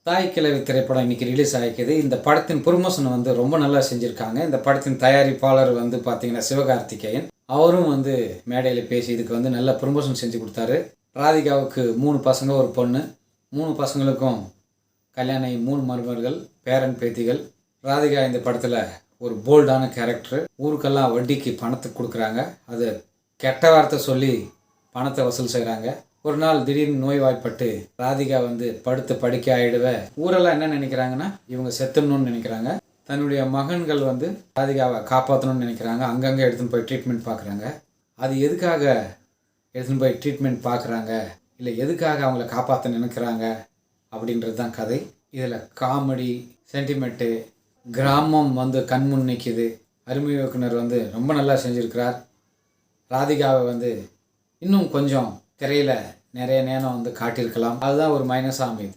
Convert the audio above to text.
தாய் கிழவி திரைப்படம் இன்னைக்கு ரிலீஸ் ஆகிக்குது. இந்த படத்தின் ப்ரமோஷன் வந்து ரொம்ப நல்லா செஞ்சுருக்காங்க. இந்த படத்தின் தயாரிப்பாளர் வந்து பார்த்தீங்கன்னா சிவகார்த்திகேயன். அவரும் வந்து மேடையில் பேசி இதுக்கு வந்து நல்ல ப்ரமோஷன் செஞ்சு கொடுத்தாரு. ராதிகாவுக்கு 3 பசங்க, ஒரு பொண்ணு. 3 பசங்களுக்கும் கல்யாணம் ஆகி 3 மருமகள், பேரன் பேத்திகள். ராதிகா இந்த படத்தில் ஒரு போல்டான கேரக்டர். ஊருக்கெல்லாம் வட்டிக்கு பணத்தை கொடுக்குறாங்க. அது கெட்ட வார்த்தை சொல்லி பணத்தை வசூல் செய்கிறாங்க. ஒரு நாள் திடீர்னு நோய்வாய்ப்பட்டு ராதிகா வந்து படுத்து படுக்கை ஆகிடுவ. ஊரெல்லாம் என்ன நினைக்கிறாங்கன்னா இவங்க செத்துடணும்னு நினைக்கிறாங்க. தன்னுடைய மகன்கள் வந்து ராதிகாவை காப்பாற்றணும்னு நினைக்கிறாங்க. அங்கங்கே எடுத்துன்னு போய் ட்ரீட்மெண்ட் பார்க்குறாங்க. அது எதுக்காக எடுத்துன்னு போய் ட்ரீட்மெண்ட் பார்க்குறாங்க, இல்லை எதுக்காக அவங்கள காப்பாற்ற நினைக்கிறாங்க அப்படின்றது தான் கதை. இதில் காமெடி, சென்டிமெண்ட்டு, கிராமம் வந்து கண்முன் நிற்கிது. அருமை இயக்குனர் வந்து ரொம்ப நல்லா செஞ்சுருக்கிறார். ராதிகாவை வந்து இன்னும் கொஞ்சம் திரையில் நிறைய நேரம் வந்து காட்டியிருக்கலாம். அதுதான் ஒரு மைனஸாக அமையுது.